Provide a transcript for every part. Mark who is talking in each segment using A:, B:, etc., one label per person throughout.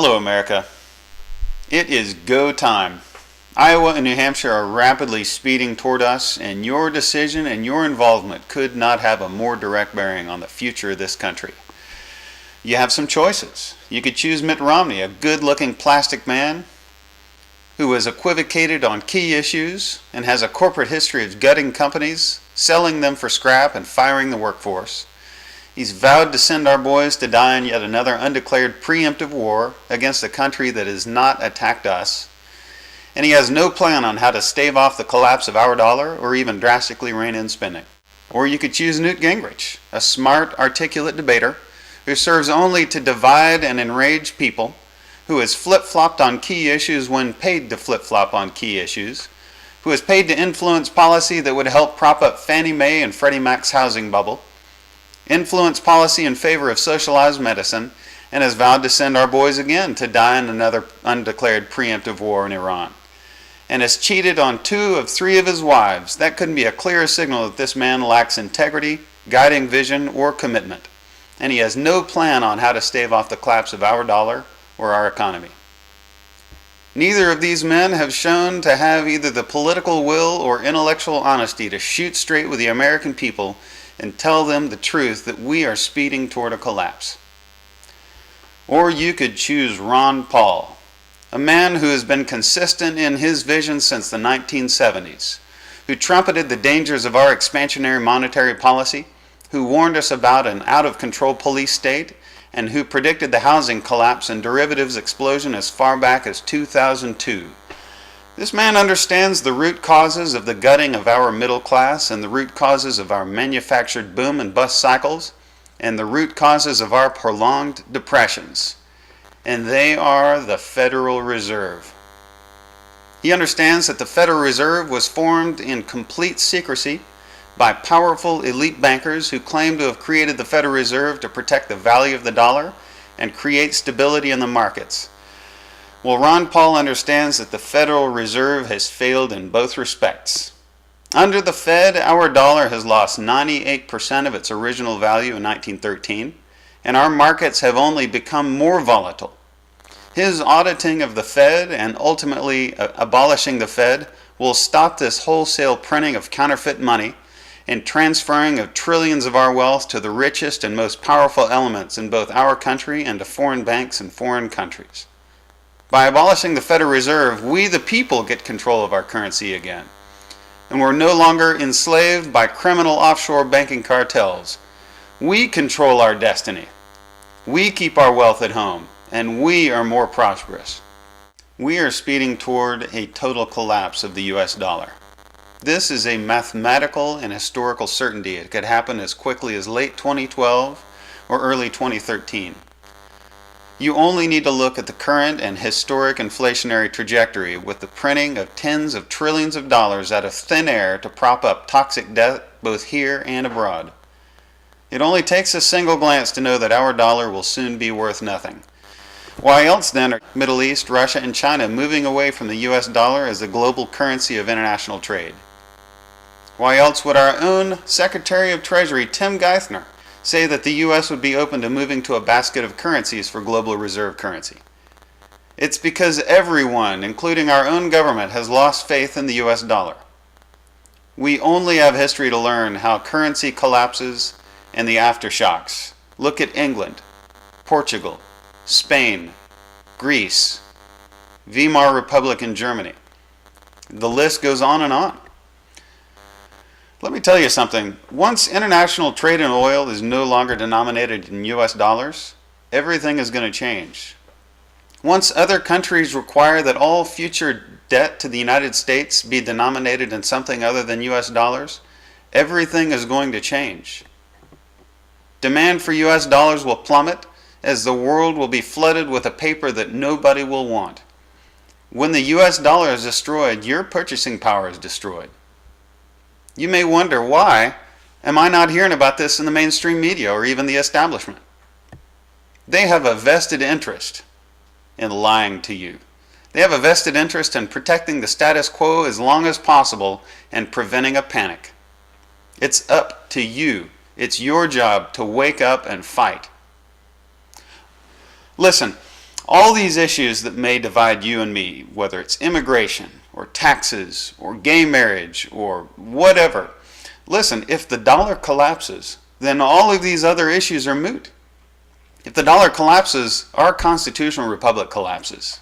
A: Hello, America. It is go time. Iowa and New Hampshire are rapidly speeding toward us, and your decision and your involvement could not have a more direct bearing on the future of this country. You have some choices. You could choose Mitt Romney, a good-looking plastic man who has equivocated on key issues and has a corporate history of gutting companies, selling them for scrap, and firing the workforce. He's vowed to send our boys to die in yet another undeclared preemptive war against a country that has not attacked us. And he has no plan on how to stave off the collapse of our dollar or even drastically rein in spending. Or you could choose Newt Gingrich, a smart, articulate debater who serves only to divide and enrage people, who has flip-flopped on key issues when paid to flip-flop on key issues, who is paid to influence policy that would help prop up Fannie Mae and Freddie Mac's housing bubble, influence policy in favor of socialized medicine, and has vowed to send our boys again to die in another undeclared preemptive war in Iran, and has cheated on 2 of 3 of his wives. That couldn't be a clearer signal that this man lacks integrity, guiding vision, or commitment, and he has no plan on how to stave off the collapse of our dollar or our economy. Neither of these men have shown to have either the political will or intellectual honesty to shoot straight with the American people and tell them the truth that we are speeding toward a collapse. Or you could choose Ron Paul, a man who has been consistent in his vision since the 1970s, who trumpeted the dangers of our expansionary monetary policy, who warned us about an out-of-control police state, and who predicted the housing collapse and derivatives explosion as far back as 2002. This man understands the root causes of the gutting of our middle class and the root causes of our manufactured boom and bust cycles and the root causes of our prolonged depressions. And they are the Federal Reserve. He understands that the Federal Reserve was formed in complete secrecy by powerful elite bankers who claim to have created the Federal Reserve to protect the value of the dollar and create stability in the markets. Well, Ron Paul understands that the Federal Reserve has failed in both respects. Under the Fed, our dollar has lost 98% of its original value in 1913, and our markets have only become more volatile. His auditing of the Fed and ultimately abolishing the Fed will stop this wholesale printing of counterfeit money and transferring of trillions of our wealth to the richest and most powerful elements in both our country and to foreign banks and foreign countries. By abolishing the Federal Reserve, we the people get control of our currency again. And we're no longer enslaved by criminal offshore banking cartels. We control our destiny. We keep our wealth at home, and we are more prosperous. We are speeding toward a total collapse of the US dollar. This is a mathematical and historical certainty. It could happen as quickly as late 2012 or early 2013. You only need to look at the current and historic inflationary trajectory with the printing of tens of trillions of dollars out of thin air to prop up toxic debt both here and abroad. It only takes a single glance to know that our dollar will soon be worth nothing. Why else then are Middle East, Russia, and China moving away from the US dollar as the global currency of international trade? Why else would our own Secretary of Treasury, Tim Geithner, say that the U.S. would be open to moving to a basket of currencies for global reserve currency? It's because everyone, including our own government, has lost faith in the U.S. dollar. We only have history to learn how currency collapses and the aftershocks. Look at England, Portugal, Spain, Greece, Weimar Republic in Germany. The list goes on and on. Let me tell you something. Once international trade in oil is no longer denominated in US dollars, everything is going to change. Once other countries require that all future debt to the United States be denominated in something other than US dollars, everything is going to change. Demand for US dollars will plummet as the world will be flooded with a paper that nobody will want. When the US dollar is destroyed, your purchasing power is destroyed. You may wonder, why am I not hearing about this in the mainstream media or even the establishment? They have a vested interest in lying to you. They have a vested interest in protecting the status quo as long as possible and preventing a panic. It's up to you. It's your job to wake up and fight. Listen, All these issues that may divide you and me, whether it's immigration or taxes or gay marriage or whatever. Listen, if the dollar collapses, then all of these other issues are moot. If the dollar collapses, our constitutional republic collapses.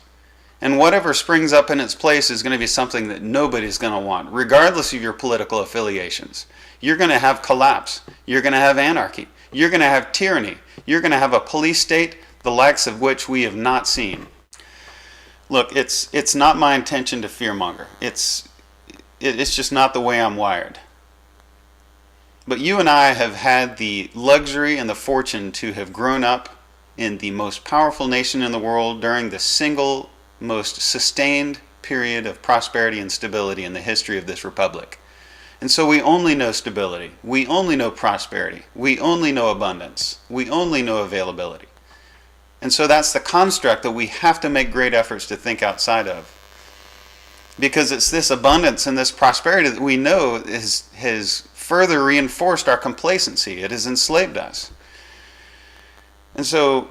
A: And whatever springs up in its place is going to be something that nobody's going to want, regardless of your political affiliations. You're going to have collapse. You're going to have anarchy. You're going to have tyranny. You're going to have a police state, the likes of which we have not seen. Look, it's not my intention to fearmonger. It's just not the way I'm wired. But you and I have had the luxury and the fortune to have grown up in the most powerful nation in the world during the single most sustained period of prosperity and stability in the history of this republic. And so we only know stability. We only know prosperity. We only know abundance. We only know availability. And so that's the construct that we have to make great efforts to think outside of. Because it's this abundance and this prosperity that we know has further reinforced our complacency. It has enslaved us. And so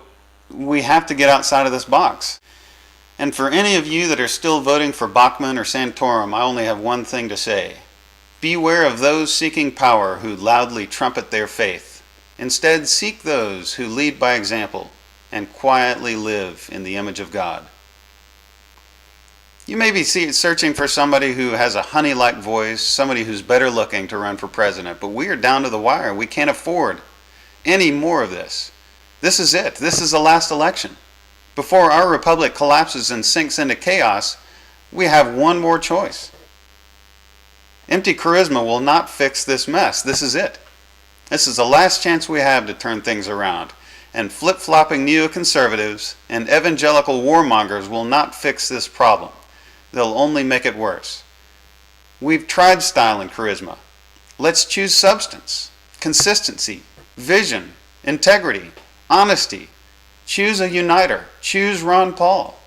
A: we have to get outside of this box. And for any of you that are still voting for Bachmann or Santorum, I only have one thing to say. Beware of those seeking power who loudly trumpet their faith. Instead, seek those who lead by example and quietly live in the image of God. You may be searching for somebody who has a honey-like voice, somebody who's better looking to run for president, but we are down to the wire. We can't afford any more of this. This is it. This is the last election. Before our republic collapses and sinks into chaos, we have one more choice. Empty charisma will not fix this mess. This is it. This is the last chance we have to turn things around. And flip-flopping neoconservatives and evangelical warmongers will not fix this problem. They'll only make it worse. We've tried style and charisma. Let's choose substance, consistency, vision, integrity, honesty. Choose a uniter. Choose Ron Paul.